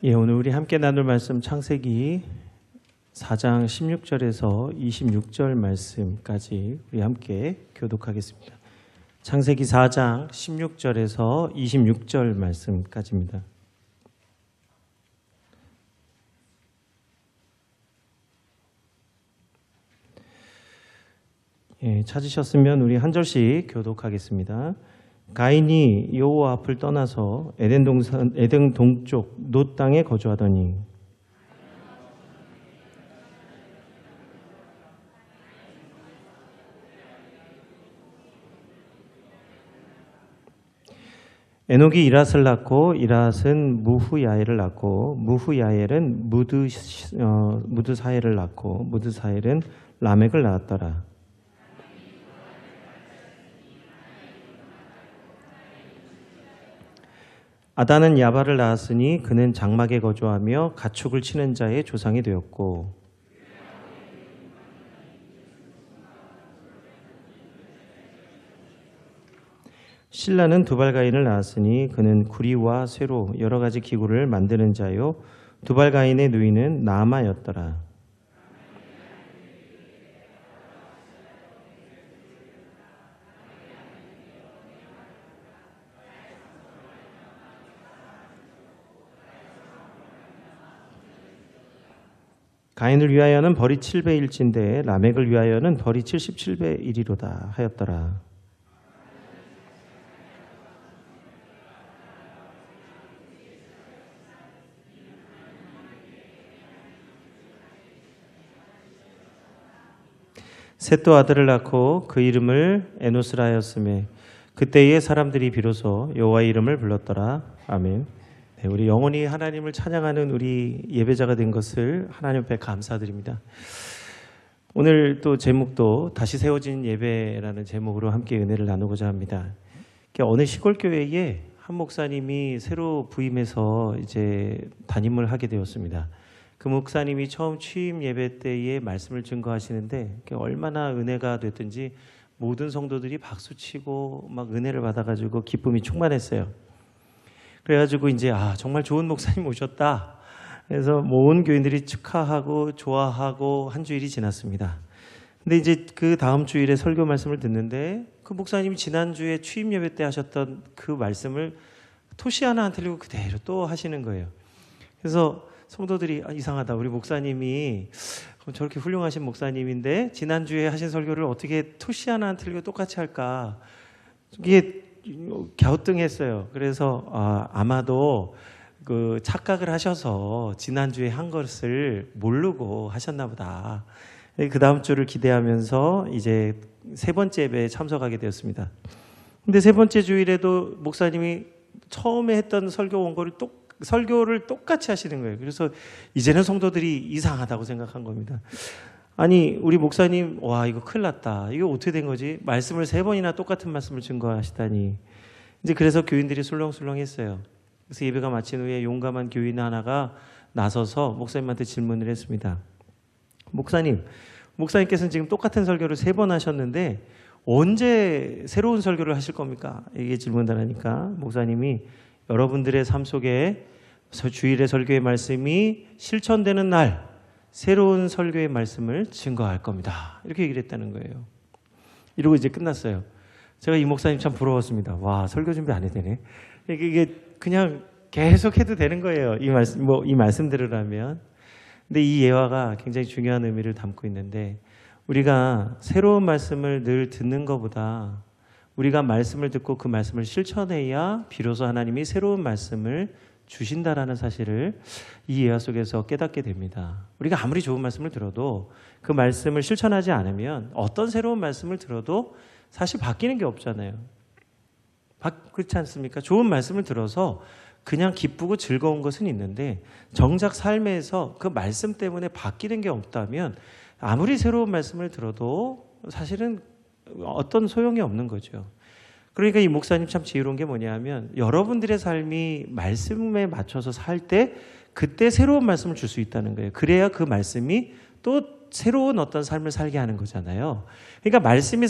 예, 오늘 우리 함께 나눌 말씀 창세기 4장 16절에서 26절 말씀까지 우리 함께 교독하겠습니다. 창세기 4장 16절에서 26절 말씀까지입니다. 예, 찾으셨으면 우리 한 절씩 교독하겠습니다. 가인이 여호와 앞을 떠나서 에덴 동쪽 놋 땅에 거주하더니 에녹이 이랏을 낳고 이랏은 무후야엘을 낳고 무후야엘은 무드사엘을 낳고 무드사엘은 라멕을 낳았더라. 아다는 야발을 낳았으니 그는 장막에 거주하며 가축을 치는 자의 조상이 되었고 실라는 두발가인을 낳았으니 그는 구리와 쇠로 여러 가지 기구를 만드는 자요 두발가인의 누이는 나아마였더라. 가인을 위하여는 벌이 7배 1인데 라멕을 위하여는 벌이 77배 1이로다 하였더라. 셋도 아들을 낳고 그 이름을 에노스라 하였으며 그때의 사람들이 비로소 여호와의 이름을 불렀더라. 아멘. 네, 우리 영원히 하나님을 찬양하는 우리 예배자가 된 것을 하나님 앞에 감사드립니다. 오늘 또 제목도 다시 세워진 예배라는 제목으로 함께 은혜를 나누고자 합니다. 어느 시골교회에 한 목사님이 새로 부임해서 이제 담임을 하게 되었습니다. 그 목사님이 처음 취임 예배 때에 말씀을 증거하시는데 얼마나 은혜가 됐든지 모든 성도들이 박수치고 막 은혜를 받아가지고 기쁨이 충만했어요. 그래가지고 이제 정말 좋은 목사님 오셨다. 그래서 온 교인들이 축하하고 좋아하고 한 주일이 지났습니다. 근데 이제 그 다음 주일에 설교 말씀을 듣는데 그 목사님이 지난주에 취임 예배 때 하셨던 그 말씀을 토시 하나 안 틀리고 그대로 또 하시는 거예요. 그래서 성도들이 이상하다. 우리 목사님이 저렇게 훌륭하신 목사님인데 지난주에 하신 설교를 어떻게 토시 하나 안 틀리고 똑같이 할까. 이게 갸우뚱했어요. 그래서 아마도 그 착각을 하셔서 지난주에 한 것을 모르고 하셨나 보다. 그 다음 주를 기대하면서 이제 세 번째 예배에 참석하게 되었습니다. 근데 세 번째 주일에도 목사님이 처음에 했던 설교를 똑같이 하시는 거예요. 그래서 이제는 성도들이 이상하다고 생각한 겁니다. 아니 우리 목사님 와 이거 큰일 났다. 이거 어떻게 된 거지? 말씀을 세 번이나 똑같은 말씀을 증거하시다니. 이제 그래서 교인들이 술렁술렁했어요. 그래서 예배가 마친 후에 용감한 교인 하나가 나서서 목사님한테 질문을 했습니다. 목사님께서는 지금 똑같은 설교를 세 번 하셨는데 언제 새로운 설교를 하실 겁니까? 이게 질문을 하니까 목사님이 여러분들의 삶 속에 주일의 설교의 말씀이 실천되는 날 새로운 설교의 말씀을 증거할 겁니다. 이렇게 얘기를 했다는 거예요. 이러고 이제 끝났어요. 제가 이 목사님 참 부러웠습니다. 와, 설교 준비 안 해도 되네. 이게 그냥 계속 해도 되는 거예요. 이 말씀들을 하면. 근데 이 예화가 굉장히 중요한 의미를 담고 있는데 우리가 새로운 말씀을 늘 듣는 것보다 우리가 말씀을 듣고 그 말씀을 실천해야 비로소 하나님이 새로운 말씀을 주신다라는 사실을 이 예화 속에서 깨닫게 됩니다. 우리가 아무리 좋은 말씀을 들어도 그 말씀을 실천하지 않으면 어떤 새로운 말씀을 들어도 사실 바뀌는 게 없잖아요. 그렇지 않습니까? 좋은 말씀을 들어서 그냥 기쁘고 즐거운 것은 있는데 정작 삶에서 그 말씀 때문에 바뀌는 게 없다면 아무리 새로운 말씀을 들어도 사실은 어떤 소용이 없는 거죠. 그러니까 이 목사님 참 지혜로운 게 뭐냐면 여러분들의 삶이 말씀에 맞춰서 살 때 그때 새로운 말씀을 줄 수 있다는 거예요. 그래야 그 말씀이 또 새로운 어떤 삶을 살게 하는 거잖아요. 그러니까 말씀을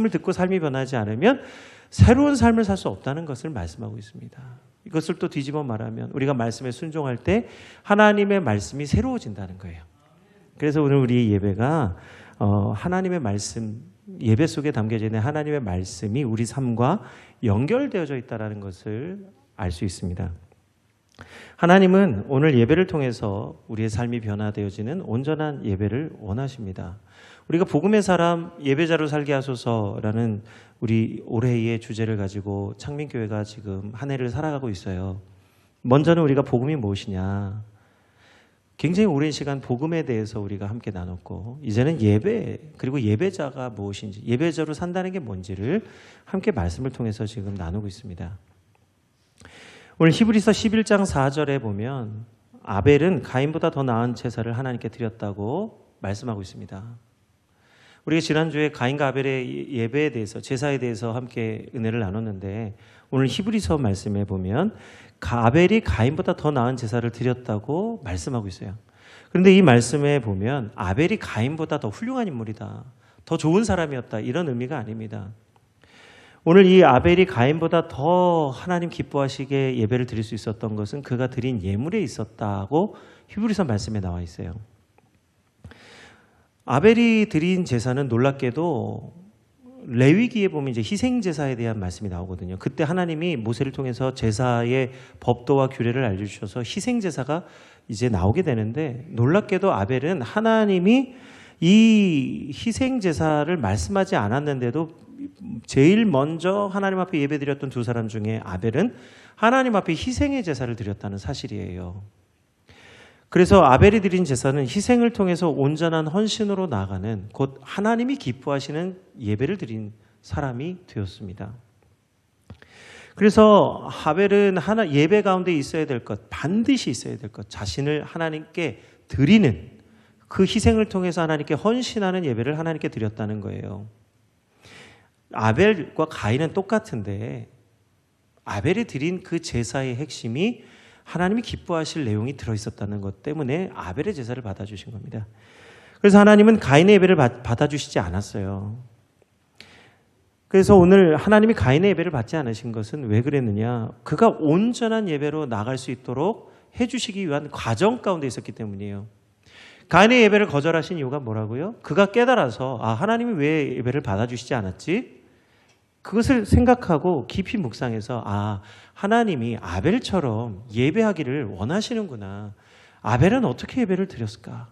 듣고 삶이 변하지 않으면 새로운 삶을 살 수 없다는 것을 말씀하고 있습니다. 이것을 또 뒤집어 말하면 우리가 말씀에 순종할 때 하나님의 말씀이 새로워진다는 거예요. 그래서 오늘 우리 예배가 하나님의 말씀, 예배 속에 담겨져 있는 하나님의 말씀이 우리 삶과 연결되어져 있다는 것을 알 수 있습니다. 하나님은 오늘 예배를 통해서 우리의 삶이 변화되어지는 온전한 예배를 원하십니다. 우리가 복음의 사람 예배자로 살게 하소서라는 우리 올해의 주제를 가지고 창민교회가 지금 한 해를 살아가고 있어요. 먼저는 우리가 복음이 무엇이냐, 굉장히 오랜 시간 복음에 대해서 우리가 함께 나눴고, 이제는 예배, 그리고 예배자가 무엇인지, 예배자로 산다는 게 뭔지를 함께 말씀을 통해서 지금 나누고 있습니다. 오늘 히브리서 11장 4절에 보면 아벨은 가인보다 더 나은 제사를 하나님께 드렸다고 말씀하고 있습니다. 우리가 지난주에 가인과 아벨의 예배에 대해서, 제사에 대해서 함께 은혜를 나눴는데, 오늘 히브리서 말씀에 보면 아벨이 가인보다 더 나은 제사를 드렸다고 말씀하고 있어요. 그런데 이 말씀에 보면 아벨이 가인보다 더 훌륭한 인물이다, 더 좋은 사람이었다, 이런 의미가 아닙니다. 오늘 이 아벨이 가인보다 더 하나님 기뻐하시게 예배를 드릴 수 있었던 것은 그가 드린 예물에 있었다고 히브리서 말씀에 나와 있어요. 아벨이 드린 제사는 놀랍게도 레위기에 보면 이제 희생 제사에 대한 말씀이 나오거든요. 그때 하나님이 모세를 통해서 제사의 법도와 규례를 알려주셔서 희생 제사가 이제 나오게 되는데, 놀랍게도 아벨은 하나님이 이 희생 제사를 말씀하지 않았는데도 제일 먼저 하나님 앞에 예배드렸던 두 사람 중에 아벨은 하나님 앞에 희생의 제사를 드렸다는 사실이에요. 그래서 아벨이 드린 제사는 희생을 통해서 온전한 헌신으로 나아가는, 곧 하나님이 기뻐하시는 예배를 드린 사람이 되었습니다. 그래서 아벨은 예배 가운데 있어야 될 것, 반드시 있어야 될 것, 자신을 하나님께 드리는, 그 희생을 통해서 하나님께 헌신하는 예배를 하나님께 드렸다는 거예요. 아벨과 가인은 똑같은데 아벨이 드린 그 제사의 핵심이 하나님이 기뻐하실 내용이 들어있었다는 것 때문에 아벨의 제사를 받아주신 겁니다. 그래서 하나님은 가인의 예배를 받아주시지 않았어요. 그래서 오늘 하나님이 가인의 예배를 받지 않으신 것은 왜 그랬느냐, 그가 온전한 예배로 나갈 수 있도록 해주시기 위한 과정 가운데 있었기 때문이에요. 가인의 예배를 거절하신 이유가 뭐라고요? 그가 깨달아서 하나님이 왜 예배를 받아주시지 않았지? 그것을 생각하고 깊이 묵상해서 하나님이 아벨처럼 예배하기를 원하시는구나. 아벨은 어떻게 예배를 드렸을까?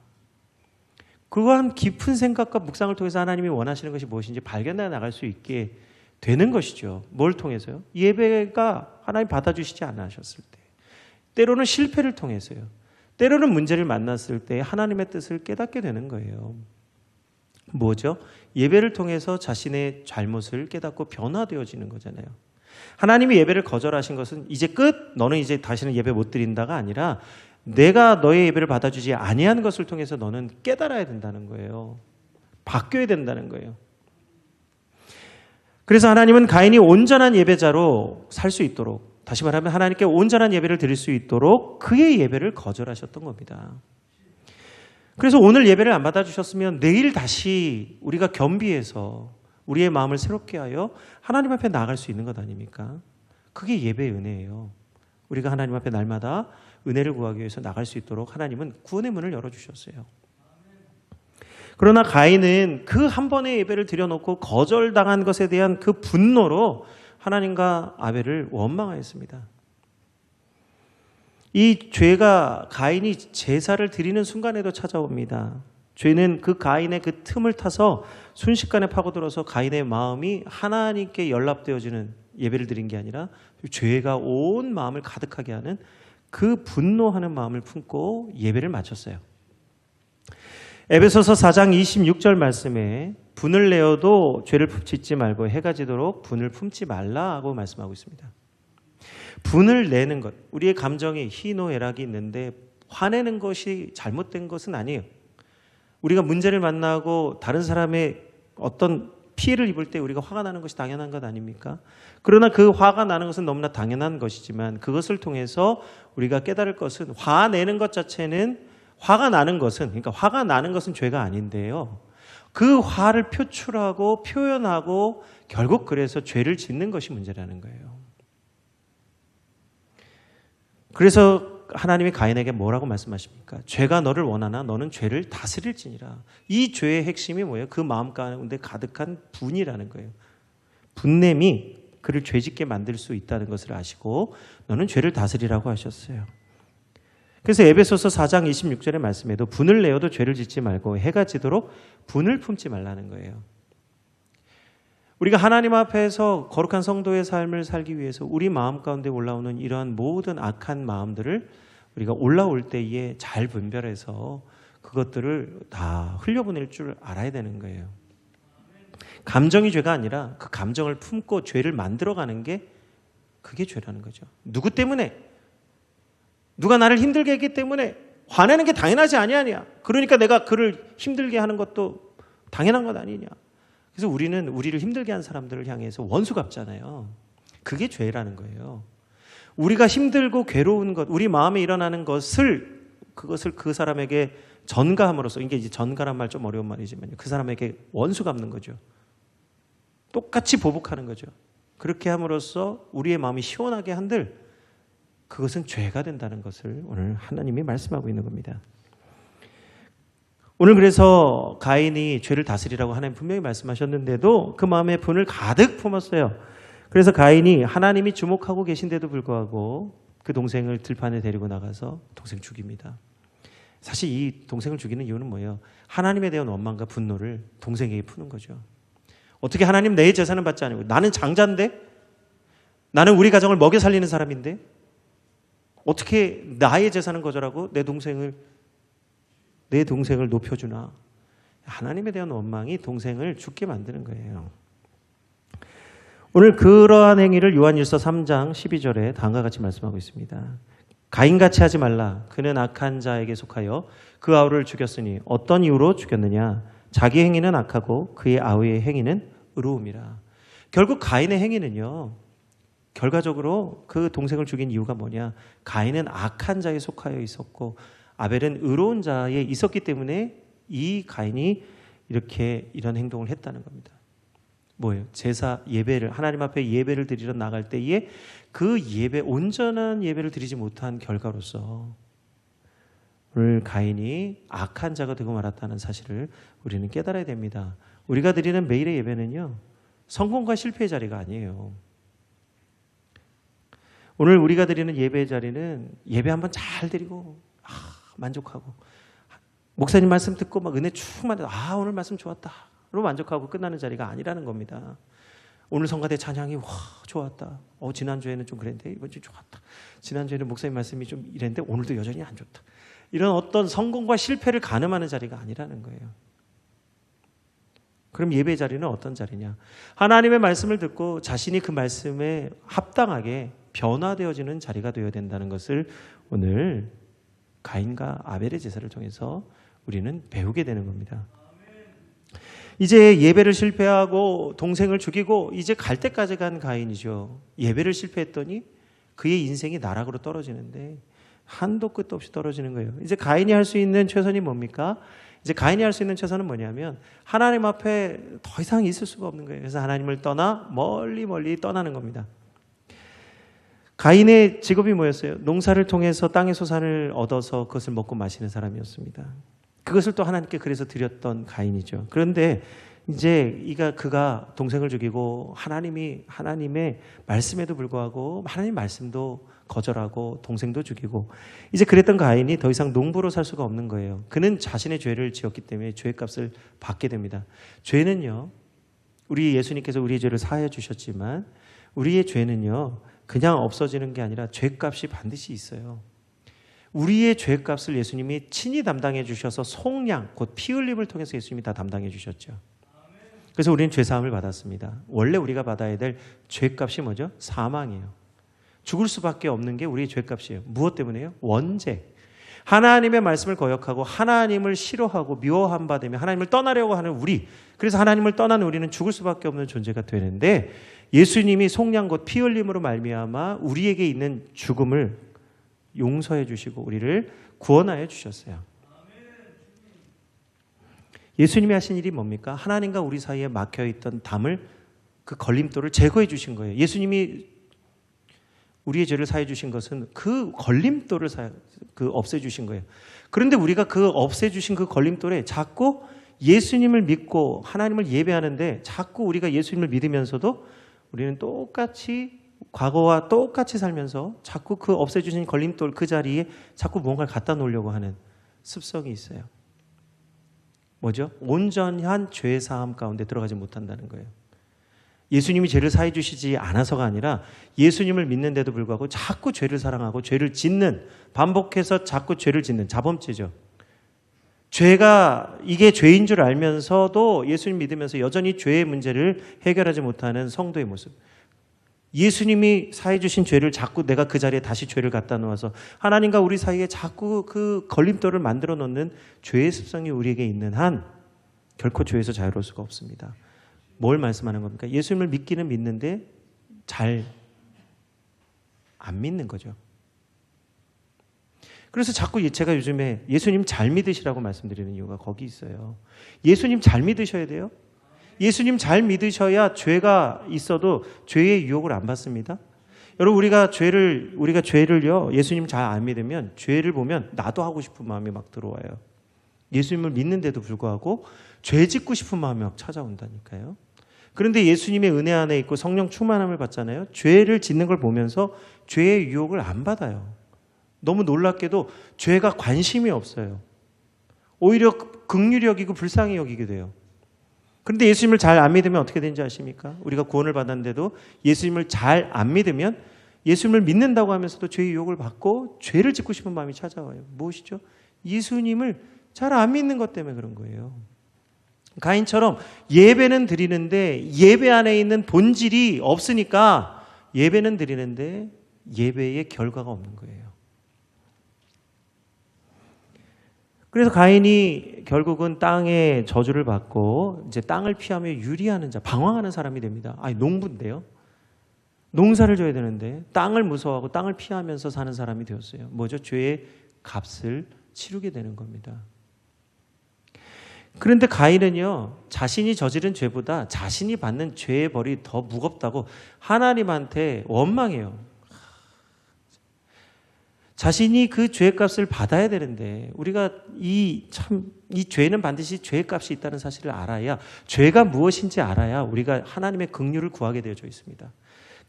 그러한 깊은 생각과 묵상을 통해서 하나님이 원하시는 것이 무엇인지 발견해 나갈 수 있게 되는 것이죠. 뭘 통해서요? 예배가 하나님 받아주시지 않으셨을 때, 때로는 실패를 통해서요, 때로는 문제를 만났을 때 하나님의 뜻을 깨닫게 되는 거예요. 뭐죠? 예배를 통해서 자신의 잘못을 깨닫고 변화되어지는 거잖아요. 하나님이 예배를 거절하신 것은 이제 끝, 너는 이제 다시는 예배 못 드린다가 아니라 내가 너의 예배를 받아주지 아니한 것을 통해서 너는 깨달아야 된다는 거예요. 바뀌어야 된다는 거예요. 그래서 하나님은 가인이 온전한 예배자로 살 수 있도록, 다시 말하면 하나님께 온전한 예배를 드릴 수 있도록 그의 예배를 거절하셨던 겁니다. 그래서 오늘 예배를 안 받아주셨으면 내일 다시 우리가 겸비해서 우리의 마음을 새롭게 하여 하나님 앞에 나아갈 수 있는 것 아닙니까? 그게 예배의 은혜예요. 우리가 하나님 앞에 날마다 은혜를 구하기 위해서 나갈 수 있도록 하나님은 구원의 문을 열어주셨어요. 그러나 가인은 그 한 번의 예배를 드려놓고 거절당한 것에 대한 그 분노로 하나님과 아벨을 원망하였습니다. 이 죄가 가인이 제사를 드리는 순간에도 찾아옵니다. 죄는 그 가인의 그 틈을 타서 순식간에 파고들어서 가인의 마음이 하나님께 연락되어지는 예배를 드린 게 아니라 죄가 온 마음을 가득하게 하는 그 분노하는 마음을 품고 예배를 마쳤어요. 에베소서 4장 26절 말씀에 분을 내어도 죄를 짓지 말고 해가 지도록 분을 품지 말라고 말씀하고 있습니다. 분을 내는 것, 우리의 감정이 희노애락이 있는데 화내는 것이 잘못된 것은 아니에요. 우리가 문제를 만나고 다른 사람의 어떤 피해를 입을 때 우리가 화가 나는 것이 당연한 것 아닙니까? 그러나 그 화가 나는 것은 너무나 당연한 것이지만 그것을 통해서 우리가 깨달을 것은, 화내는 것 자체는, 화가 나는 것은, 그러니까 화가 나는 것은 죄가 아닌데요, 그 화를 표출하고 표현하고 결국 그래서 죄를 짓는 것이 문제라는 거예요. 그래서 하나님이 가인에게 뭐라고 말씀하십니까? 죄가 너를 원하나 너는 죄를 다스릴지니라. 이 죄의 핵심이 뭐예요? 그 마음 가운데 가득한 분이라는 거예요. 분냄이 그를 죄짓게 만들 수 있다는 것을 아시고 너는 죄를 다스리라고 하셨어요. 그래서 에베소서 4장 26절의 말씀에도 분을 내어도 죄를 짓지 말고 해가 지도록 분을 품지 말라는 거예요. 우리가 하나님 앞에서 거룩한 성도의 삶을 살기 위해서 우리 마음 가운데 올라오는 이러한 모든 악한 마음들을 우리가 올라올 때에 잘 분별해서 그것들을 다 흘려보낼 줄 알아야 되는 거예요. 감정이 죄가 아니라 그 감정을 품고 죄를 만들어가는 게 그게 죄라는 거죠. 누구 때문에? 누가 나를 힘들게 했기 때문에 화내는 게 당연하지 아니하냐. 그러니까 내가 그를 힘들게 하는 것도 당연한 것 아니냐. 그래서 우리는 우리를 힘들게 한 사람들을 향해서 원수 갚잖아요. 그게 죄라는 거예요. 우리가 힘들고 괴로운 것, 우리 마음에 일어나는 그것을 그 사람에게 전가함으로써, 이게 이제 전가란 말 좀 어려운 말이지만 그 사람에게 원수 갚는 거죠. 똑같이 보복하는 거죠. 그렇게 함으로써 우리의 마음이 시원하게 한들 그것은 죄가 된다는 것을 오늘 하나님이 말씀하고 있는 겁니다. 오늘 그래서 가인이 죄를 다스리라고 하나님 분명히 말씀하셨는데도 그 마음에 분을 가득 품었어요. 그래서 가인이 하나님이 주목하고 계신데도 불구하고 그 동생을 들판에 데리고 나가서 동생 죽입니다. 사실 이 동생을 죽이는 이유는 뭐예요? 하나님에 대한 원망과 분노를 동생에게 푸는 거죠. 어떻게 하나님 내 재산은 받지 않고 나는 장자인데? 나는 우리 가정을 먹여 살리는 사람인데? 어떻게 나의 재산은 거절하고 내 동생을 높여주나? 하나님에 대한 원망이 동생을 죽게 만드는 거예요. 오늘 그러한 행위를 요한일서 3장 12절에 다음과 같이 말씀하고 있습니다. 가인같이 하지 말라. 그는 악한 자에게 속하여 그 아우를 죽였으니 어떤 이유로 죽였느냐? 자기 행위는 악하고 그의 아우의 행위는 의로움이라. 결국 가인의 행위는요, 결과적으로 그 동생을 죽인 이유가 뭐냐? 가인은 악한 자에 속하여 있었고 아벨은 의로운 자에 있었기 때문에 이 가인이 이런 행동을 했다는 겁니다. 뭐예요? 제사 예배를, 하나님 앞에 예배를 드리러 나갈 때에 그 예배, 온전한 예배를 드리지 못한 결과로서 오늘 가인이 악한 자가 되고 말았다는 사실을 우리는 깨달아야 됩니다. 우리가 드리는 매일의 예배는요, 성공과 실패의 자리가 아니에요. 오늘 우리가 드리는 예배의 자리는 예배 한번 잘 드리고 만족하고 목사님 말씀 듣고 막 은혜 충만해서 오늘 말씀 좋았다로 만족하고 끝나는 자리가 아니라는 겁니다. 오늘 성가대 찬양이 좋았다. 지난주에는 좀 그랬는데 이번 주 좋았다. 지난주에는 목사님 말씀이 좀 이랬는데 오늘도 여전히 안 좋다. 이런 어떤 성공과 실패를 가늠하는 자리가 아니라는 거예요. 그럼 예배 자리는 어떤 자리냐? 하나님의 말씀을 듣고 자신이 그 말씀에 합당하게 변화되어지는 자리가 되어야 된다는 것을 오늘 가인과 아벨의 제사를 통해서 우리는 배우게 되는 겁니다. 이제 예배를 실패하고 동생을 죽이고 이제 갈 때까지 간 가인이죠. 예배를 실패했더니 그의 인생이 나락으로 떨어지는데 한도 끝도 없이 떨어지는 거예요. 이제 가인이 할 수 있는 최선이 뭡니까? 이제 가인이 할 수 있는 최선은 뭐냐면 하나님 앞에 더 이상 있을 수가 없는 거예요. 그래서 하나님을 떠나 멀리 떠나는 겁니다. 가인의 직업이 뭐였어요? 농사를 통해서 땅의 소산을 얻어서 그것을 먹고 마시는 사람이었습니다. 그것을 또 하나님께 그래서 드렸던 가인이죠. 그런데 이제 그가 동생을 죽이고 하나님의 말씀에도 불구하고 하나님 말씀도 거절하고 동생도 죽이고 이제 그랬던 가인이 더 이상 농부로 살 수가 없는 거예요. 그는 자신의 죄를 지었기 때문에 죄값을 받게 됩니다. 죄는요, 우리 예수님께서 우리의 죄를 사하여 주셨지만 우리의 죄는요, 그냥 없어지는 게 아니라 죄값이 반드시 있어요. 우리의 죄값을 예수님이 친히 담당해 주셔서 속량, 곧 피 흘림을 통해서 예수님이 다 담당해 주셨죠. 그래서 우리는 죄사함을 받았습니다. 원래 우리가 받아야 될 죄값이 뭐죠? 사망이에요. 죽을 수밖에 없는 게 우리의 죄값이에요. 무엇 때문에요? 원죄. 하나님의 말씀을 거역하고 하나님을 싫어하고 미워함 받으며 하나님을 떠나려고 하는 우리, 그래서 하나님을 떠난 우리는 죽을 수밖에 없는 존재가 되는데 예수님이 속량 곧 피 흘림으로 말미암아 우리에게 있는 죽음을 용서해 주시고 우리를 구원하여 주셨어요. 예수님이 하신 일이 뭡니까? 하나님과 우리 사이에 막혀있던 담을 그 걸림돌을 제거해 주신 거예요. 예수님이 우리의 죄를 사해 주신 것은 그 걸림돌을 없애 주신 거예요. 그런데 우리가 그 없애 주신 그 걸림돌에 자꾸 예수님을 믿고 하나님을 예배하는데 자꾸 우리가 예수님을 믿으면서도 우리는 똑같이 과거와 똑같이 살면서 자꾸 그 없애 주신 걸림돌 그 자리에 자꾸 뭔가를 갖다 놓으려고 하는 습성이 있어요. 뭐죠? 온전한 죄 사함 가운데 들어가지 못한다는 거예요. 예수님이 죄를 사해 주시지 않아서가 아니라 예수님을 믿는데도 불구하고 자꾸 죄를 사랑하고 죄를 짓는, 반복해서 자꾸 죄를 짓는 자범죄죠. 죄가 이게 죄인 줄 알면서도 예수님 믿으면서 여전히 죄의 문제를 해결하지 못하는 성도의 모습. 예수님이 사해 주신 죄를 자꾸 내가 그 자리에 다시 죄를 갖다 놓아서 하나님과 우리 사이에 자꾸 그 걸림돌을 만들어 놓는 죄의 습성이 우리에게 있는 한 결코 죄에서 자유로울 수가 없습니다. 뭘 말씀하는 겁니까? 예수님을 믿기는 믿는데 잘 안 믿는 거죠. 그래서 자꾸 제가 요즘에 예수님 잘 믿으시라고 말씀드리는 이유가 거기 있어요. 예수님 잘 믿으셔야 돼요. 예수님 잘 믿으셔야 죄가 있어도 죄의 유혹을 안 받습니다. 여러분 우리가 죄를요 예수님 잘 안 믿으면 죄를 보면 나도 하고 싶은 마음이 막 들어와요. 예수님을 믿는데도 불구하고 죄 짓고 싶은 마음이 막 찾아온다니까요. 그런데 예수님의 은혜 안에 있고 성령 충만함을 받잖아요. 죄를 짓는 걸 보면서 죄의 유혹을 안 받아요. 너무 놀랍게도 죄가 관심이 없어요. 오히려 긍휼히 여기고 불쌍히 여기게 돼요. 그런데 예수님을 잘 안 믿으면 어떻게 되는지 아십니까? 우리가 구원을 받았는데도 예수님을 잘 안 믿으면 예수님을 믿는다고 하면서도 죄의 유혹을 받고 죄를 짓고 싶은 마음이 찾아와요. 무엇이죠? 예수님을 잘 안 믿는 것 때문에 그런 거예요. 가인처럼 예배는 드리는데 예배 안에 있는 본질이 없으니까 예배는 드리는데 예배의 결과가 없는 거예요. 그래서 가인이 결국은 땅의 저주를 받고 이제 땅을 피하며 유리하는 자, 방황하는 사람이 됩니다. 아니 농부인데요. 농사를 져야 되는데 땅을 무서워하고 땅을 피하면서 사는 사람이 되었어요. 뭐죠? 죄의 값을 치르게 되는 겁니다. 그런데 가인은요, 자신이 저지른 죄보다 자신이 받는 죄의 벌이 더 무겁다고 하나님한테 원망해요. 자신이 그 죄값을 받아야 되는데 우리가 이 죄는 반드시 죄값이 있다는 사실을 알아야, 죄가 무엇인지 알아야 우리가 하나님의 긍휼을 구하게 되어져 있습니다.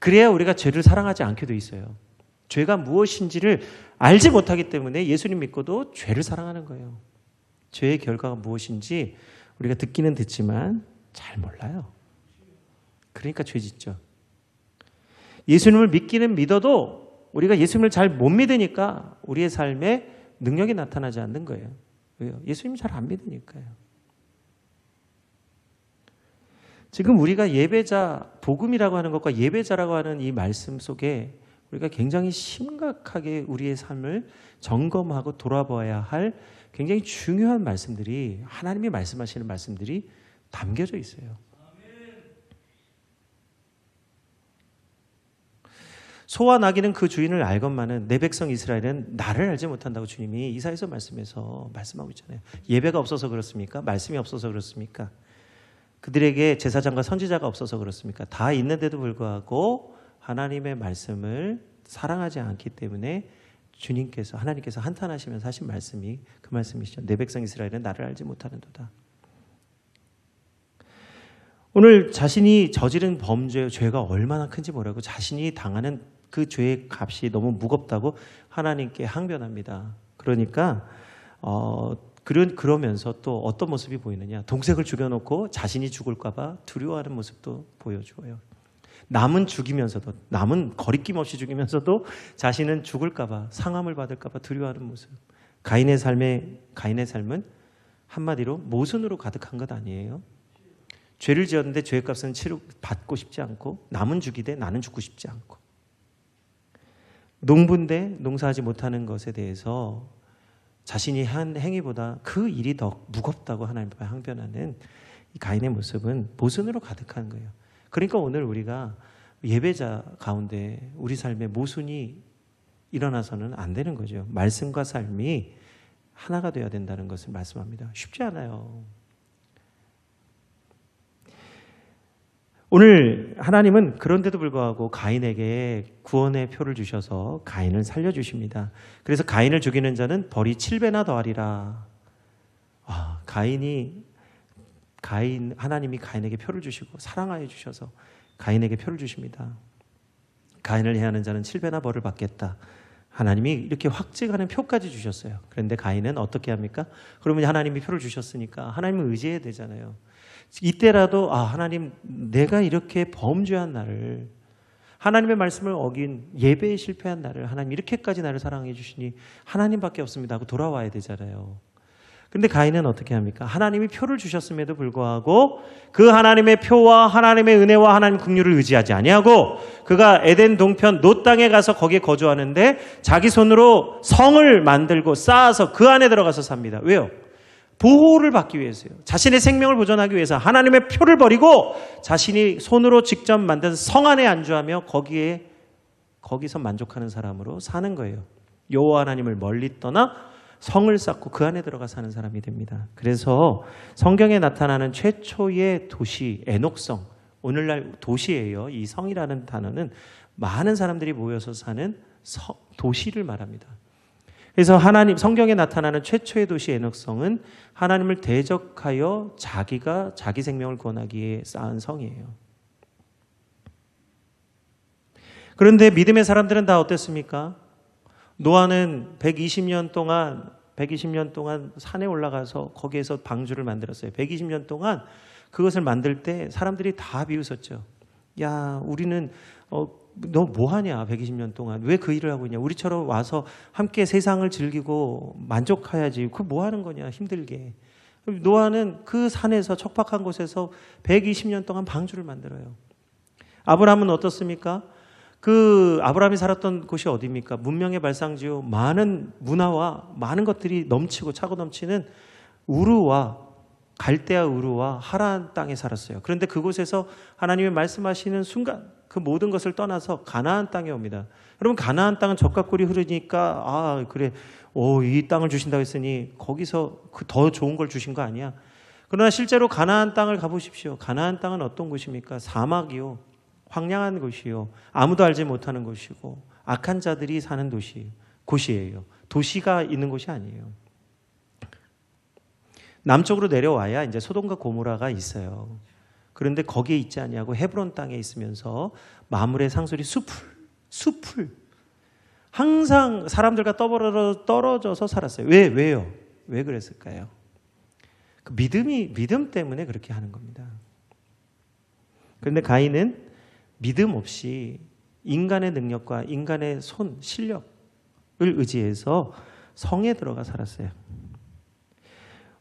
그래야 우리가 죄를 사랑하지 않게 돼 있어요. 죄가 무엇인지를 알지 못하기 때문에 예수님 믿고도 죄를 사랑하는 거예요. 죄의 결과가 무엇인지 우리가 듣기는 듣지만 잘 몰라요. 그러니까 죄 짓죠. 예수님을 믿기는 믿어도 우리가 예수님을 잘 못 믿으니까 우리의 삶에 능력이 나타나지 않는 거예요. 왜요? 예수님을 잘 안 믿으니까요. 지금 우리가 예배자, 복음이라고 하는 것과 예배자라고 하는 이 말씀 속에 우리가 굉장히 심각하게 우리의 삶을 점검하고 돌아봐야 할 굉장히 중요한 말씀들이, 하나님이 말씀하시는 말씀들이 담겨져 있어요. 소와 나귀는 그 주인을 알건만은 내 백성 이스라엘은 나를 알지 못한다고 주님이 이사야서 말씀에서 말씀하고 있잖아요. 예배가 없어서 그렇습니까? 말씀이 없어서 그렇습니까? 그들에게 제사장과 선지자가 없어서 그렇습니까? 다 있는데도 불구하고 하나님의 말씀을 사랑하지 않기 때문에 주님께서, 하나님께서 한탄하시면서 하신 말씀이 그 말씀이시죠. 내 백성 이스라엘은 나를 알지 못하는도다. 오늘 자신이 저지른 범죄, 죄가 얼마나 큰지 모르고 자신이 당하는 그 죄의 값이 너무 무겁다고 하나님께 항변합니다. 그러니까 그러면서 또 어떤 모습이 보이느냐. 동생을 죽여놓고 자신이 죽을까 봐 두려워하는 모습도 보여주어요. 남은 죽이면서도, 남은 거리낌 없이 죽이면서도 자신은 죽을까 봐, 상함을 받을까 봐 두려워하는 모습. 가인의 삶은 한마디로 모순으로 가득한 것 아니에요. 죄를 지었는데 죄의 값은 받고 싶지 않고, 남은 죽이되 나는 죽고 싶지 않고, 농부인데 농사하지 못하는 것에 대해서 자신이 한 행위보다 그 일이 더 무겁다고 하나님 앞에 항변하는 이 가인의 모습은 모순으로 가득한 거예요. 그러니까 오늘 우리가 예배자 가운데 우리 삶에 모순이 일어나서는 안 되는 거죠. 말씀과 삶이 하나가 되어야 된다는 것을 말씀합니다. 쉽지 않아요. 오늘 하나님은 그런데도 불구하고 가인에게 구원의 표를 주셔서 가인을 살려주십니다. 그래서 가인을 죽이는 자는 벌이 7배나 더하리라. 하나님이 가인에게 표를 주시고 사랑하여 주셔서 가인에게 표를 주십니다. 가인을 해하는 자는 7배나 벌을 받겠다. 하나님이 이렇게 확증하는 표까지 주셨어요. 그런데 가인은 어떻게 합니까? 그러면 하나님이 표를 주셨으니까 하나님을 의지해야 되잖아요. 이때라도 하나님, 내가 이렇게 범죄한 나를, 하나님의 말씀을 어긴 예배에 실패한 나를 하나님 이렇게까지 나를 사랑해 주시니 하나님밖에 없습니다 하고 돌아와야 되잖아요. 근데 가인은 어떻게 합니까? 하나님이 표를 주셨음에도 불구하고 그 하나님의 표와 하나님의 은혜와 하나님 긍휼을 의지하지 아니하고 그가 에덴 동편 놋 땅에 가서 거기에 거주하는데 자기 손으로 성을 만들고 쌓아서 그 안에 들어가서 삽니다. 왜요? 보호를 받기 위해서요. 자신의 생명을 보존하기 위해서 하나님의 표를 버리고 자신이 손으로 직접 만든 성 안에 안주하며 거기서 만족하는 사람으로 사는 거예요. 여호와 하나님을 멀리 떠나 성을 쌓고 그 안에 들어가 사는 사람이 됩니다. 그래서 성경에 나타나는 최초의 도시 에녹성, 오늘날 도시예요. 이 성이라는 단어는 많은 사람들이 모여서 사는 도시를 말합니다. 그래서 성경에 나타나는 최초의 도시 에녹성은 하나님을 대적하여 자기 생명을 구원하기 위해 쌓은 성이에요. 그런데 믿음의 사람들은 다 어땠습니까? 노아는 120년 동안 산에 올라가서 거기에서 방주를 만들었어요. 120년 동안 그것을 만들 때 사람들이 다 비웃었죠. 야, 우리는 너 뭐하냐 120년 동안 왜 그 일을 하고 있냐, 우리처럼 와서 함께 세상을 즐기고 만족해야지, 그 뭐하는 거냐 힘들게. 노아는 그 산에서 척박한 곳에서 120년 동안 방주를 만들어요. 아브라함은 어떻습니까? 아브라함이 살았던 곳이 어디입니까? 문명의 발상지요. 많은 문화와 많은 것들이 넘치고 차고 넘치는 갈대아 우르와 하란 땅에 살았어요. 그런데 그곳에서 하나님이 말씀하시는 순간 그 모든 것을 떠나서 가나안 땅에 옵니다. 여러분, 가나안 땅은 젖과 꿀이 흐르니까 이 땅을 주신다고 했으니 거기서 더 좋은 걸 주신 거 아니야? 그러나 실제로 가나안 땅을 가보십시오. 가나안 땅은 어떤 곳입니까? 사막이요, 황량한 곳이요, 아무도 알지 못하는 곳이고 악한 자들이 사는 곳이에요. 도시가 있는 곳이 아니에요. 남쪽으로 내려와야 이제 소돔과 고모라가 있어요. 그런데 거기에 있지 아니하고 헤브론 땅에 있으면서 마물의 상소리 숲을 항상 사람들과 떨어져서 살았어요. 왜요? 왜 그랬을까요? 그 믿음 때문에 그렇게 하는 겁니다. 그런데 가인은 믿음 없이 인간의 능력과 인간의 실력을 의지해서 성에 들어가 살았어요.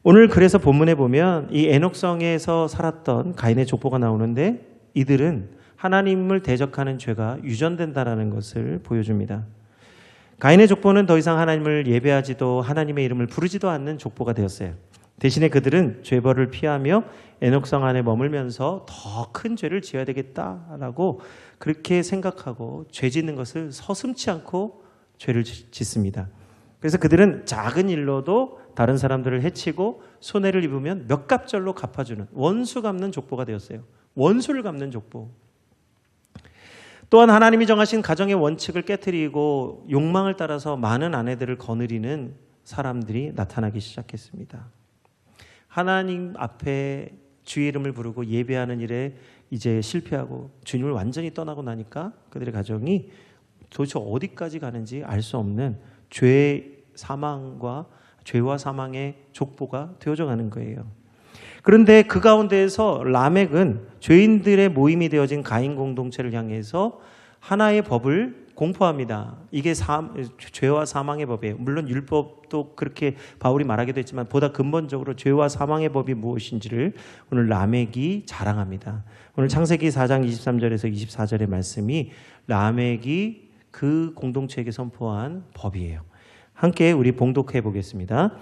오늘 그래서 본문에 보면 이 에녹성에서 살았던 가인의 족보가 나오는데 이들은 하나님을 대적하는 죄가 유전된다라는 것을 보여줍니다. 가인의 족보는 더 이상 하나님을 예배하지도 하나님의 이름을 부르지도 않는 족보가 되었어요. 대신에 그들은 죄벌을 피하며 에녹성 안에 머물면서 더 큰 죄를 지어야 되겠다라고 그렇게 생각하고 죄 짓는 것을 서슴지 않고 죄를 짓습니다. 그래서 그들은 작은 일로도 다른 사람들을 해치고 손해를 입으면 몇 갑절로 갚아주는 원수 갚는 족보가 되었어요. 원수를 갚는 족보. 또한 하나님이 정하신 가정의 원칙을 깨트리고 욕망을 따라서 많은 아내들을 거느리는 사람들이 나타나기 시작했습니다. 하나님 앞에 주의 이름을 부르고 예배하는 일에 이제 실패하고 주님을 완전히 떠나고 나니까 그들의 가정이 도대체 어디까지 가는지 알 수 없는 죄와 사망의 족보가 되어져 가는 거예요. 그런데 그 가운데에서 라멕은 죄인들의 모임이 되어진 가인 공동체를 향해서 하나의 법을 공포합니다. 이게 죄와 사망의 법이에요. 물론 율법도 그렇게 바울이 말하기도 했지만 보다 근본적으로 죄와 사망의 법이 무엇인지를 오늘 라멕이 자랑합니다. 오늘 창세기 4장 23절에서 24절의 말씀이 라멕이 그 공동체에게 선포한 법이에요. 함께 우리 봉독해 보겠습니다.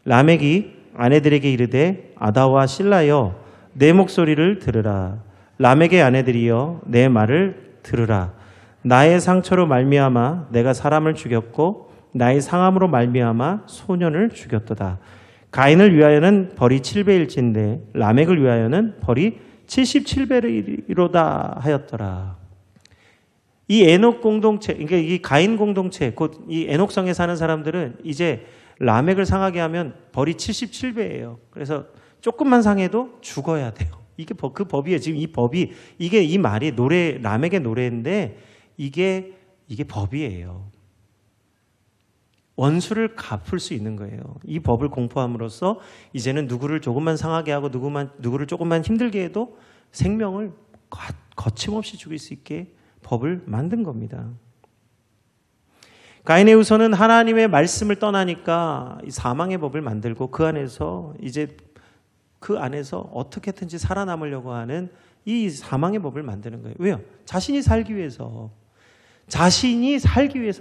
라멕이 아내들에게 이르되 아다와 실라여 내 목소리를 들으라. 라멕의 아내들이여 내 말을 들으라. 나의 상처로 말미암아 내가 사람을 죽였고 나의 상함으로 말미암아 소년을 죽였도다. 가인을 위하여는 벌이 7배일진데 라멕을 위하여는 벌이 77배로다 하였더라. 이 에녹 공동체, 그러니까 이 가인 공동체, 곧 이 에녹성에 사는 사람들은 이제 라멕을 상하게 하면 벌이 77배예요. 그래서 조금만 상해도 죽어야 돼요. 이게 그 법이에요. 지금 이 법이, 이게 이 말이 라멕의 노래인데 이게 법이에요. 원수를 갚을 수 있는 거예요. 이 법을 공포함으로써 이제는 누구를 조금만 상하게 하고 누구를 조금만 힘들게 해도 생명을 거침없이 죽일 수 있게 법을 만든 겁니다. 가인의 후손은 하나님의 말씀을 떠나니까 사망의 법을 만들고 그 안에서 어떻게든지 살아남으려고 하는 이 사망의 법을 만드는 거예요. 왜요? 자신이 살기 위해서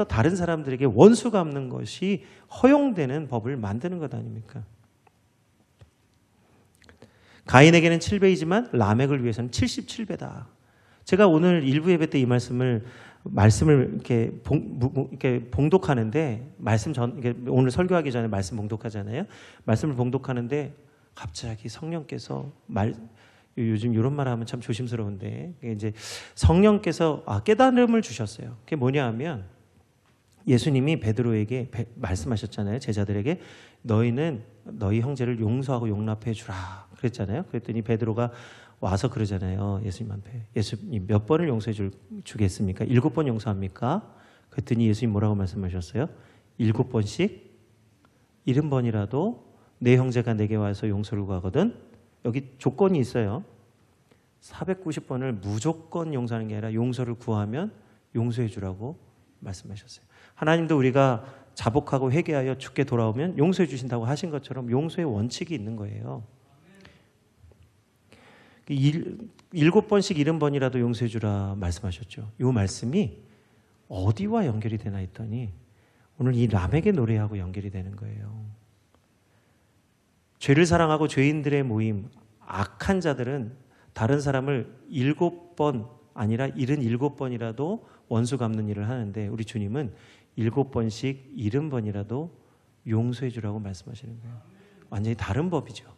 다른 사람들에게 원수 갚는 것이 허용되는 법을 만드는 것 아닙니까? 가인에게는 7배이지만 라멕을 위해서는 77배다. 제가 오늘 일부 예배 때 이 말씀을 이렇게 봉독하는데 오늘 설교하기 전에 말씀 봉독하잖아요. 말씀을 봉독하는데 갑자기 성령께서 요즘 이런 말 하면 참 조심스러운데 이제 성령께서 깨달음을 주셨어요. 그게 뭐냐 하면 예수님이 베드로에게 말씀하셨잖아요. 제자들에게 너희는 너희 형제를 용서하고 용납해 주라 그랬잖아요. 그랬더니 베드로가 와서 그러잖아요. 예수님한테. 예수님 몇 번을 용서해 주겠습니까? 7번 용서합니까? 그랬더니 예수님 뭐라고 말씀하셨어요? 7번씩 70번이라도 내 형제가 내게 와서 용서를 구하거든. 여기 조건이 있어요. 490번을 무조건 용서하는 게 아니라 용서를 구하면 용서해 주라고 말씀하셨어요. 하나님도 우리가 자복하고 회개하여 주께 돌아오면 용서해 주신다고 하신 것처럼 용서의 원칙이 있는 거예요. 7번씩 70번이라도 용서해 주라 말씀하셨죠. 이 말씀이 어디와 연결이 되나 했더니 오늘 이 라멕의 노래하고 연결이 되는 거예요. 죄를 사랑하고 죄인들의 모임, 악한 자들은 다른 사람을 7번 아니라 77번이라도 원수 갚는 일을 하는데 우리 주님은 7번씩 70번이라도 용서해 주라고 말씀하시는 거예요. 완전히 다른 법이죠.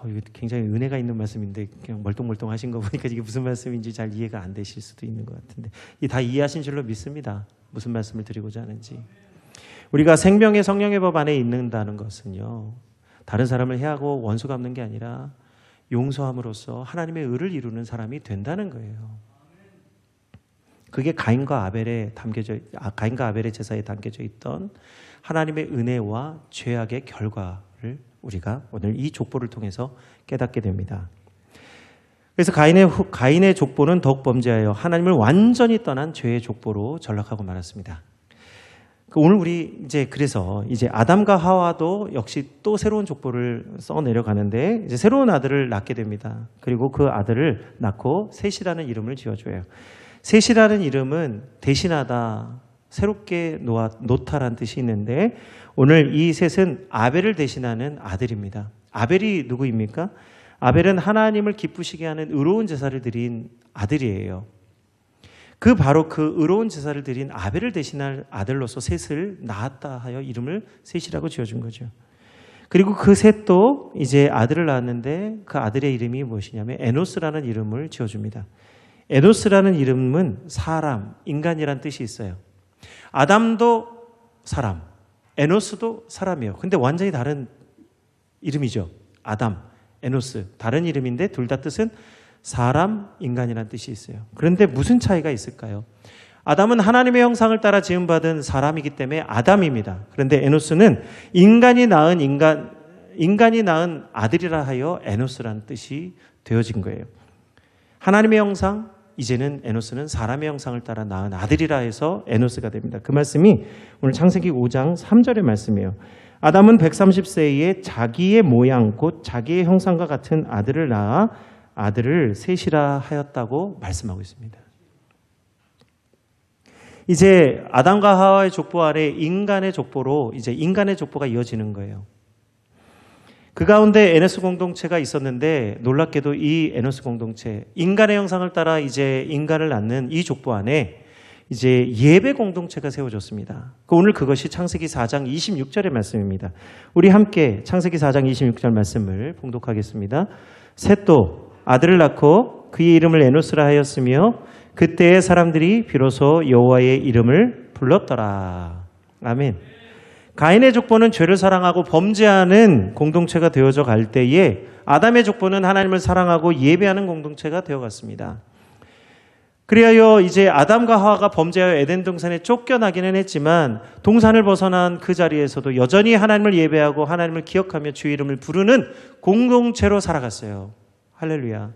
이거 굉장히 은혜가 있는 말씀인데 그냥 멀뚱멀뚱 하신 거 보니까 이게 무슨 말씀인지 잘 이해가 안 되실 수도 있는 것 같은데 다 이해하신 줄로 믿습니다. 무슨 말씀을 드리고자 하는지. 우리가 생명의 성령의 법 안에 있는다는 것은요. 다른 사람을 해하고 원수 갚는 게 아니라 용서함으로써 하나님의 의를 이루는 사람이 된다는 거예요. 그게 가인과 아벨의 제사에 담겨져 있던 하나님의 은혜와 죄악의 결과를 우리가 오늘 이 족보를 통해서 깨닫게 됩니다. 그래서 가인의 족보는 더욱 범죄하여 하나님을 완전히 떠난 죄의 족보로 전락하고 말았습니다. 오늘 우리 그래서 아담과 하와도 역시 또 새로운 족보를 써 내려가는데 이제 새로운 아들을 낳게 됩니다. 그리고 그 아들을 낳고 셋이라는 이름을 지어줘요. 셋이라는 이름은 대신하다, 새롭게 놓다라는 뜻이 있는데 오늘 이 셋은 아벨을 대신하는 아들입니다. 아벨이 누구입니까? 아벨은 하나님을 기쁘시게 하는 의로운 제사를 드린 아들이에요. 바로 그 의로운 제사를 드린 아벨을 대신할 아들로서 셋을 낳았다 하여 이름을 셋이라고 지어준 거죠. 그리고 그 셋도 이제 아들을 낳았는데 그 아들의 이름이 무엇이냐면 에노스라는 이름을 지어줍니다. 에노스라는 이름은 사람, 인간이란 뜻이 있어요. 아담도 사람, 에노스도 사람이에요. 근데 완전히 다른 이름이죠. 아담, 에노스. 다른 이름인데 둘 다 뜻은 사람, 인간이라는 뜻이 있어요. 그런데 무슨 차이가 있을까요? 아담은 하나님의 형상을 따라 지음받은 사람이기 때문에 아담입니다. 그런데 에노스는 인간이 낳은 아들이라 하여 에노스라는 뜻이 되어진 거예요. 하나님의 형상, 이제는 에노스는 사람의 형상을 따라 낳은 아들이라 해서 에노스가 됩니다. 그 말씀이 오늘 창세기 5장 3절의 말씀이에요. 아담은 130세에 자기의 모양 곧 자기의 형상과 같은 아들을 낳아 아들을 셋이라 하였다고 말씀하고 있습니다. 이제 아담과 하와의 족보 아래 인간의 족보로 이제 인간의 족보가 이어지는 거예요. 그 가운데 에노스 공동체가 있었는데 놀랍게도 이 에노스 공동체, 인간의 형상을 따라 이제 인간을 낳는 이 족보 안에 이제 예배 공동체가 세워졌습니다. 오늘 그것이 창세기 4장 26절의 말씀입니다. 우리 함께 창세기 4장 26절 말씀을 봉독하겠습니다. 셋도 아들을 낳고 그의 이름을 에노스라 하였으며 그때의 사람들이 비로소 여호와의 이름을 불렀더라. 아멘. 가인의 족보는 죄를 사랑하고 범죄하는 공동체가 되어져 갈 때에 아담의 족보는 하나님을 사랑하고 예배하는 공동체가 되어갔습니다. 그리하여 이제 아담과 하와가 범죄하여 에덴 동산에 쫓겨나기는 했지만 동산을 벗어난 그 자리에서도 여전히 하나님을 예배하고 하나님을 기억하며 주의 이름을 부르는 공동체로 살아갔어요. 할렐루야.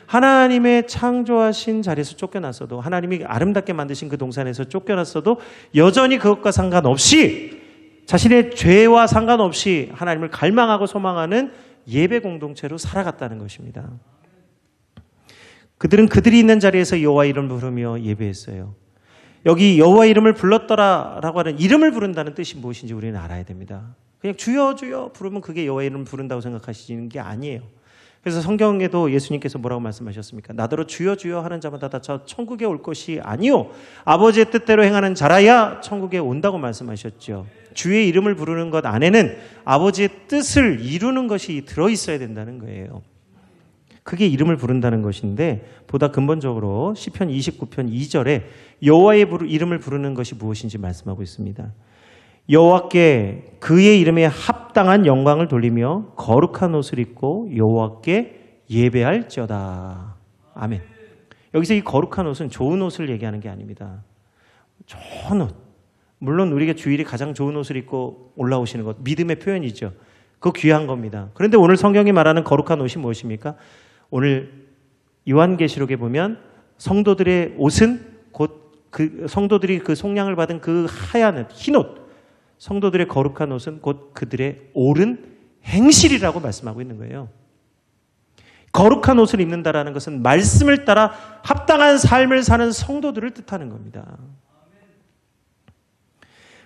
하나님의 창조하신 자리에서 쫓겨났어도, 하나님이 아름답게 만드신 그 동산에서 쫓겨났어도 여전히 그것과 상관없이, 자신의 죄와 상관없이 하나님을 갈망하고 소망하는 예배 공동체로 살아갔다는 것입니다. 그들은 그들이 있는 자리에서 여호와 이름을 부르며 예배했어요. 여기 여호와 이름을 불렀더라라고 하는 이름을 부른다는 뜻이 무엇인지 우리는 알아야 됩니다. 그냥 주여 주여 부르면 그게 여호와 이름을 부른다고 생각하시는 게 아니에요. 그래서 성경에도 예수님께서 뭐라고 말씀하셨습니까? 나더러 주여 주여 하는 자마다 다 저 천국에 올 것이 아니요 아버지의 뜻대로 행하는 자라야 천국에 온다고 말씀하셨죠. 주의 이름을 부르는 것 안에는 아버지의 뜻을 이루는 것이 들어있어야 된다는 거예요. 그게 이름을 부른다는 것인데, 보다 근본적으로 시편 29편 2절에 여호와의 이름을 부르는 것이 무엇인지 말씀하고 있습니다. 여호와께 그의 이름에 합당한 영광을 돌리며 거룩한 옷을 입고 여호와께 예배할지어다. 아멘. 여기서 이 거룩한 옷은 좋은 옷을 얘기하는 게 아닙니다. 좋은 옷. 물론 우리가 주일에 가장 좋은 옷을 입고 올라오시는 것, 믿음의 표현이죠. 그거 귀한 겁니다. 그런데 오늘 성경이 말하는 거룩한 옷이 무엇입니까? 오늘 요한계시록에 보면 성도들의 옷은 곧 그 성도들이 그 속량을 받은 그 하얀 흰 옷, 성도들의 거룩한 옷은 곧 그들의 옳은 행실이라고 말씀하고 있는 거예요. 거룩한 옷을 입는다라는 것은 말씀을 따라 합당한 삶을 사는 성도들을 뜻하는 겁니다.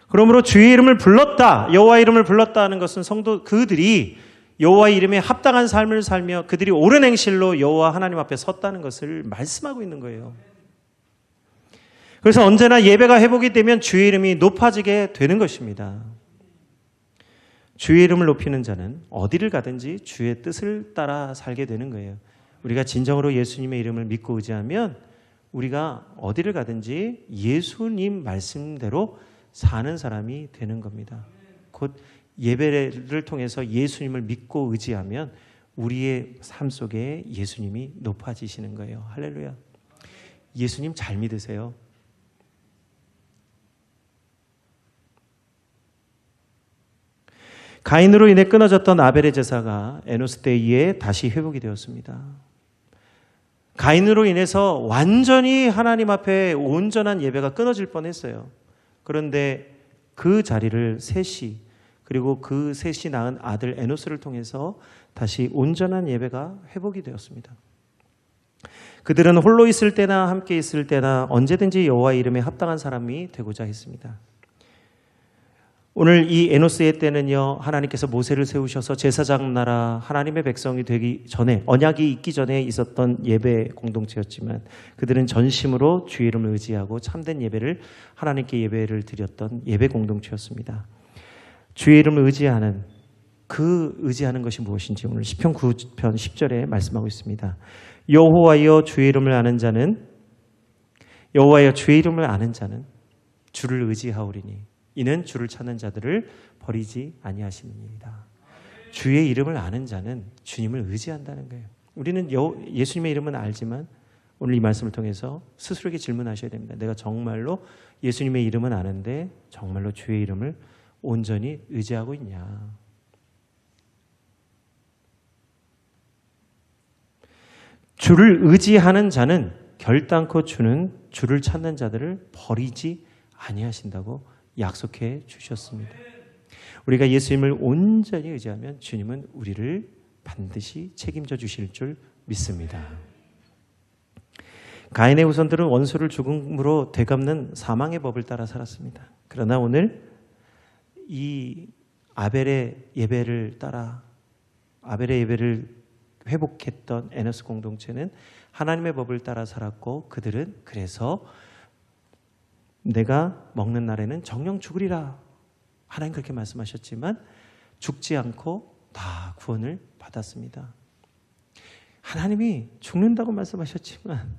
그러므로 주의 이름을 불렀다, 여호와 이름을 불렀다 하는 것은 성도 그들이 여호와의 이름에 합당한 삶을 살며 그들이 옳은 행실로 여호와 하나님 앞에 섰다는 것을 말씀하고 있는 거예요. 그래서 언제나 예배가 회복이 되면 주의 이름이 높아지게 되는 것입니다. 주의 이름을 높이는 자는 어디를 가든지 주의 뜻을 따라 살게 되는 거예요. 우리가 진정으로 예수님의 이름을 믿고 의지하면 우리가 어디를 가든지 예수님 말씀대로 사는 사람이 되는 겁니다. 곧 예배를 통해서 예수님을 믿고 의지하면 우리의 삶 속에 예수님이 높아지시는 거예요. 할렐루야. 예수님 잘 믿으세요. 가인으로 인해 끊어졌던 아벨의 제사가 에노스 때에 다시 회복이 되었습니다. 가인으로 인해서 완전히 하나님 앞에 온전한 예배가 끊어질 뻔했어요. 그런데 그 자리를 셋이, 그리고 그 셋이 낳은 아들 에노스를 통해서 다시 온전한 예배가 회복이 되었습니다. 그들은 홀로 있을 때나 함께 있을 때나 언제든지 여호와의 이름에 합당한 사람이 되고자 했습니다. 오늘 이 에노스의 때는요, 하나님께서 모세를 세우셔서 제사장 나라 하나님의 백성이 되기 전에, 언약이 있기 전에 있었던 예배 공동체였지만 그들은 전심으로 주의 이름을 의지하고 참된 예배를, 하나님께 예배를 드렸던 예배 공동체였습니다. 주의 이름을 의지하는, 그 의지하는 것이 무엇인지 오늘 시편 9편 10절에 말씀하고 있습니다. 여호와여 주의 이름을 아는 자는, 여호와여 주의 이름을 아는 자는 주를 의지하오리니 이는 주를 찾는 자들을 버리지 아니하시느니이다. 주의 이름을 아는 자는 주님을 의지한다는 거예요. 우리는 예수님의 이름은 알지만 오늘 이 말씀을 통해서 스스로에게 질문하셔야 됩니다. 내가 정말로 예수님의 이름은 아는데 정말로 주의 이름을 온전히 의지하고 있냐. 주를 의지하는 자는 결단코 주를 찾는 자들을 버리지 아니하신다고 약속해 주셨습니다. 우리가 예수님을 온전히 의지하면 주님은 우리를 반드시 책임져 주실 줄 믿습니다. 가인의 후손들은 원수를 죽음으로 되갚는 사망의 법을 따라 살았습니다. 그러나 오늘 이 아벨의 예배를 따라, 아벨의 예배를 회복했던 에노스 공동체는 하나님의 법을 따라 살았고, 그들은 그래서 내가 먹는 날에는 정령 죽으리라. 하나님 그렇게 말씀하셨지만 죽지 않고 다 구원을 받았습니다. 하나님이 죽는다고 말씀하셨지만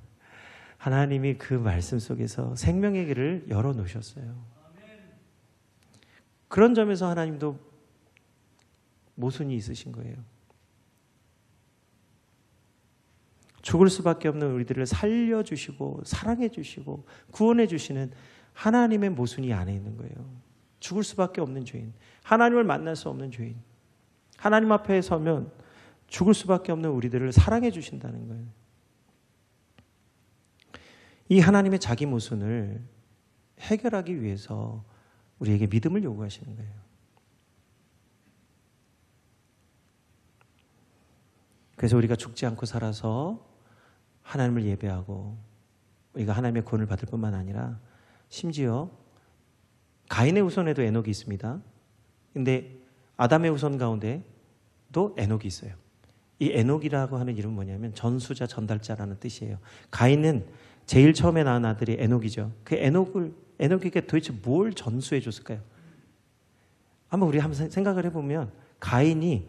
하나님이 그 말씀 속에서 생명의 길을 열어놓으셨어요. 그런 점에서 하나님도 모순이 있으신 거예요. 죽을 수밖에 없는 우리들을 살려주시고 사랑해주시고 구원해주시는 하나님의 모순이 안에 있는 거예요. 죽을 수밖에 없는 죄인, 하나님을 만날 수 없는 죄인, 하나님 앞에 서면 죽을 수밖에 없는 우리들을 사랑해 주신다는 거예요. 이 하나님의 자기 모순을 해결하기 위해서 우리에게 믿음을 요구하시는 거예요. 그래서 우리가 죽지 않고 살아서 하나님을 예배하고 우리가 하나님의 구원을 받을 뿐만 아니라 심지어 가인의 후손에도 에녹이 있습니다. 근데 아담의 후손 가운데도 에녹이 있어요. 이 에녹이라고 하는 이름은 뭐냐면 전수자, 전달자라는 뜻이에요. 가인은 제일 처음에 낳은 아들이 에녹이죠. 그 에녹에게 도대체 뭘 전수해 줬을까요? 한번 우리 한번 생각을 해보면 가인이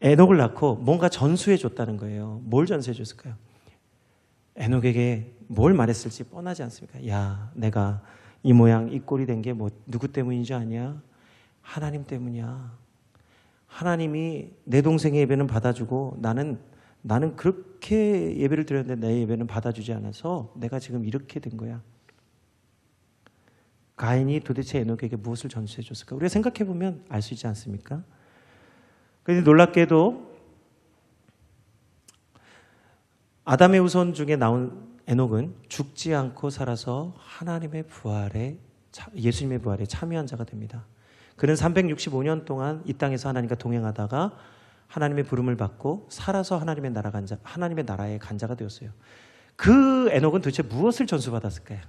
에녹을 낳고 뭔가 전수해 줬다는 거예요. 뭘 전수해 줬을까요? 에녹에게 뭘 말했을지 뻔하지 않습니까? 야, 내가 이 모양 이 꼴이 된 게 뭐 누구 때문인 줄 아냐? 하나님 때문이야. 하나님이 내 동생의 예배는 받아주고 나는 그렇게 예배를 드렸는데 내 예배는 받아주지 않아서 내가 지금 이렇게 된 거야. 가인이 도대체 에녹에게 무엇을 전수해 줬을까? 우리가 생각해 보면 알 수 있지 않습니까? 그런데 놀랍게도 아담의 후손 중에 나온 에녹은 죽지 않고 살아서 하나님의 부활에, 예수님의 부활에 참여한 자가 됩니다. 그는 365년 동안 이 땅에서 하나님과 동행하다가 하나님의 부름을 받고 살아서 하나님의 나라의 간자가 되었어요. 그 에녹은 도대체 무엇을 전수받았을까요?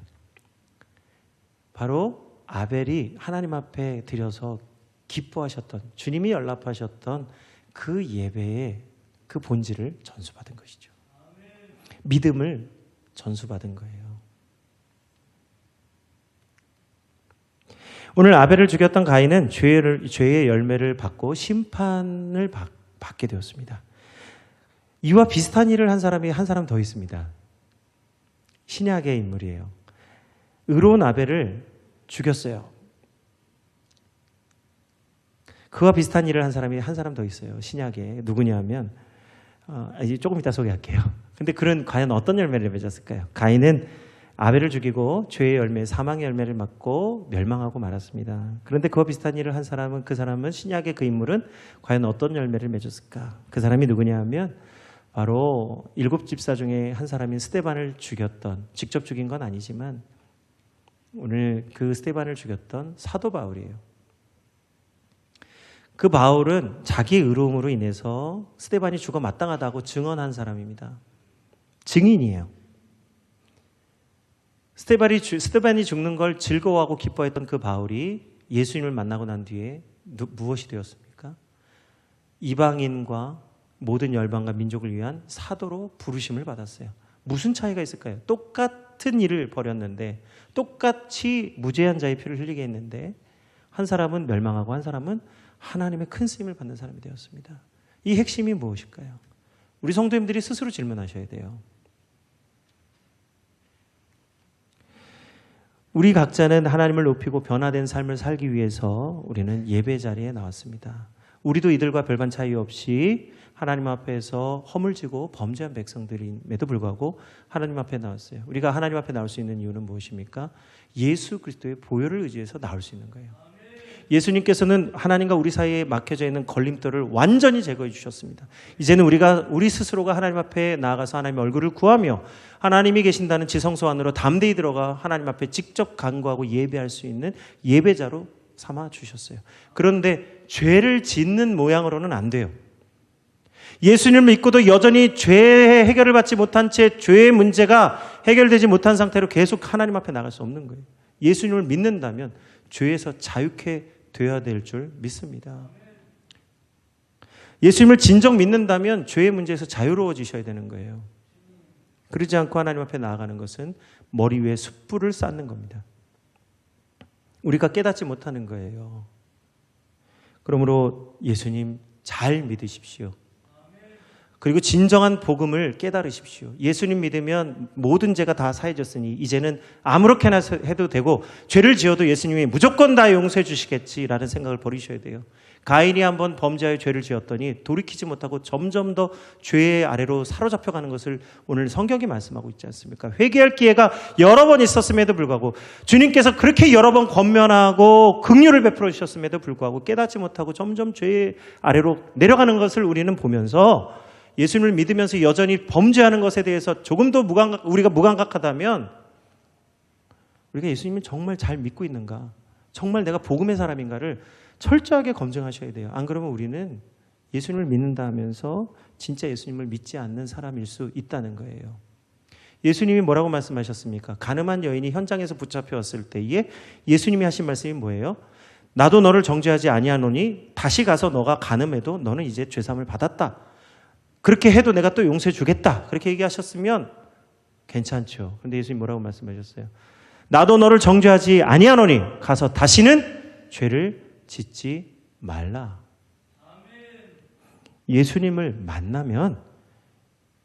바로 아벨이 하나님 앞에 드려서 기뻐하셨던, 주님이 연락하셨던 그 예배의 그 본질을 전수받은 것이죠. 믿음을 전수받은 거예요. 오늘 아벨을 죽였던 가인은 죄의 열매를 받고 심판을 받게 되었습니다. 이와 비슷한 일을 한 사람이 한 사람 더 있습니다. 신약의 인물이에요. 의로운 아벨을 죽였어요. 그와 비슷한 일을 한 사람이 한 사람 더 있어요. 신약에. 누구냐 하면 이제 조금 이따 소개할게요. 근데 그는 과연 어떤 열매를 맺었을까요? 가인은 아벨을 죽이고 죄의 열매, 사망의 열매를 맞고 멸망하고 말았습니다. 그런데 그와 비슷한 일을 한 사람은, 그 사람은 신약의 그 인물은 과연 어떤 열매를 맺었을까? 그 사람이 누구냐 하면 바로 7 집사 중에 한 사람인 스데반을 죽였던, 직접 죽인 건 아니지만 오늘 그 스데반을 죽였던 사도 바울이에요. 그 바울은 자기 의로움으로 인해서 스데반이 죽어 마땅하다고 증언한 사람입니다. 증인이에요. 스데반이 죽는 걸 즐거워하고 기뻐했던 그 바울이 예수님을 만나고 난 뒤에 무엇이 되었습니까? 이방인과 모든 열방과 민족을 위한 사도로 부르심을 받았어요. 무슨 차이가 있을까요? 똑같은 일을 벌였는데, 똑같이 무죄한 자의 피를 흘리게 했는데 한 사람은 멸망하고 한 사람은 하나님의 큰 쓰임을 받는 사람이 되었습니다. 이 핵심이 무엇일까요? 우리 성도님들이 스스로 질문하셔야 돼요. 우리 각자는 하나님을 높이고 변화된 삶을 살기 위해서 우리는 예배 자리에 나왔습니다. 우리도 이들과 별반 차이 없이 하나님 앞에서 허물지고 범죄한 백성들임에도 불구하고 하나님 앞에 나왔어요. 우리가 하나님 앞에 나올 수 있는 이유는 무엇입니까? 예수 그리스도의 보혈을 의지해서 나올 수 있는 거예요. 예수님께서는 하나님과 우리 사이에 막혀져 있는 걸림돌을 완전히 제거해 주셨습니다. 이제는 우리 스스로가 하나님 앞에 나아가서 하나님의 얼굴을 구하며 하나님이 계신다는 지성소 안으로 담대히 들어가 하나님 앞에 직접 간구하고 예배할 수 있는 예배자로 삼아 주셨어요. 그런데 죄를 짓는 모양으로는 안 돼요. 예수님을 믿고도 여전히 죄의 해결을 받지 못한 채 죄의 문제가 해결되지 못한 상태로 계속 하나님 앞에 나갈 수 없는 거예요. 예수님을 믿는다면 죄에서 자유케 되어야 될 줄 믿습니다. 예수님을 진정 믿는다면 죄의 문제에서 자유로워지셔야 되는 거예요. 그러지 않고 하나님 앞에 나아가는 것은 머리 위에 숯불을 쌓는 겁니다. 우리가 깨닫지 못하는 거예요. 그러므로 예수님 잘 믿으십시오. 그리고 진정한 복음을 깨달으십시오. 예수님 믿으면 모든 죄가 다 사해졌으니 이제는 아무렇게나 해도 되고 죄를 지어도 예수님이 무조건 다 용서해 주시겠지라는 생각을 버리셔야 돼요. 가인이 한번 범죄하여 죄를 지었더니 돌이키지 못하고 점점 더 죄의 아래로 사로잡혀가는 것을 오늘 성경이 말씀하고 있지 않습니까? 회개할 기회가 여러 번 있었음에도 불구하고 주님께서 그렇게 여러 번 권면하고 긍휼을 베풀어 주셨음에도 불구하고 깨닫지 못하고 점점 죄의 아래로 내려가는 것을 우리는 보면서 예수님을 믿으면서 여전히 범죄하는 것에 대해서 조금 더 우리가 무감각하다면 우리가 예수님을 정말 잘 믿고 있는가, 정말 내가 복음의 사람인가를 철저하게 검증하셔야 돼요. 안 그러면 우리는 예수님을 믿는다 하면서 진짜 예수님을 믿지 않는 사람일 수 있다는 거예요. 예수님이 뭐라고 말씀하셨습니까? 가늠한 여인이 현장에서 붙잡혀왔을 때에 예수님이 하신 말씀이 뭐예요? 나도 너를 정죄하지 아니하노니 다시 가서 너가 간음해도 너는 이제 죄사함을 받았다. 그렇게 해도 내가 또 용서해 주겠다. 그렇게 얘기하셨으면 괜찮죠. 그런데 예수님 뭐라고 말씀하셨어요? 나도 너를 정죄하지 아니하노니 가서 다시는 죄를 짓지 말라. 예수님을 만나면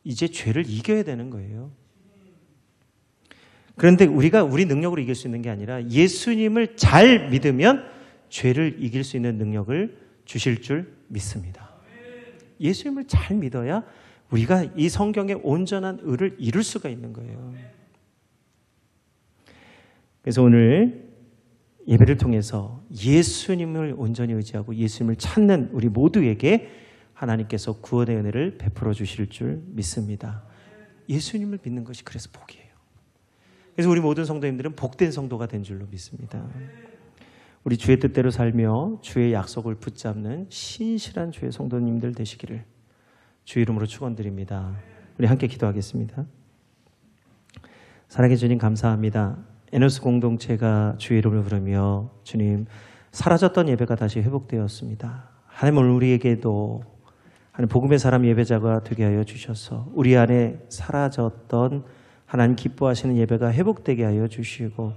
이제 죄를 이겨야 되는 거예요. 그런데 우리가 우리 능력으로 이길 수 있는 게 아니라 예수님을 잘 믿으면 죄를 이길 수 있는 능력을 주실 줄 믿습니다. 예수님을 잘 믿어야 우리가 이 성경의 온전한 의를 이룰 수가 있는 거예요. 그래서 오늘 예배를 통해서 예수님을 온전히 의지하고 예수님을 찾는 우리 모두에게 하나님께서 구원의 은혜를 베풀어 주실 줄 믿습니다. 예수님을 믿는 것이 그래서 복이에요. 그래서 우리 모든 성도님들은 복된 성도가 된 줄로 믿습니다. 우리 주의 뜻대로 살며 주의 약속을 붙잡는 신실한 주의 성도님들 되시기를 주 이름으로 축원드립니다. 우리 함께 기도하겠습니다. 사랑해 주님 감사합니다. 에노스 공동체가 주의 이름을 부르며 주님 사라졌던 예배가 다시 회복되었습니다. 하나님 오늘 우리에게도 하나님 복음의 사람 예배자가 되게 하여 주셔서 우리 안에 사라졌던 하나님 기뻐하시는 예배가 회복되게 하여 주시고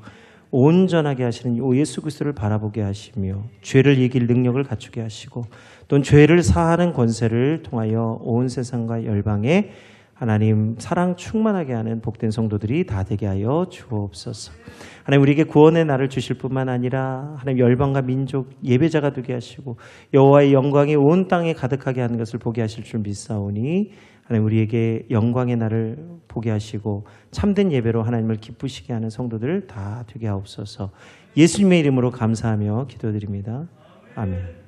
온전하게 하시는 오 예수 그리스도를 바라보게 하시며 죄를 이길 능력을 갖추게 하시고 또 죄를 사하는 권세를 통하여 온 세상과 열방에 하나님 사랑 충만하게 하는 복된 성도들이 다 되게 하여 주옵소서. 하나님 우리에게 구원의 날을 주실 뿐만 아니라 하나님 열방과 민족 예배자가 되게 하시고 여호와의 영광이 온 땅에 가득하게 하는 것을 보게 하실 줄 믿사오니 하나님 우리에게 영광의 날을 보게 하시고 참된 예배로 하나님을 기쁘시게 하는 성도들 다 되게 하옵소서. 예수님의 이름으로 감사하며 기도드립니다. 아멘.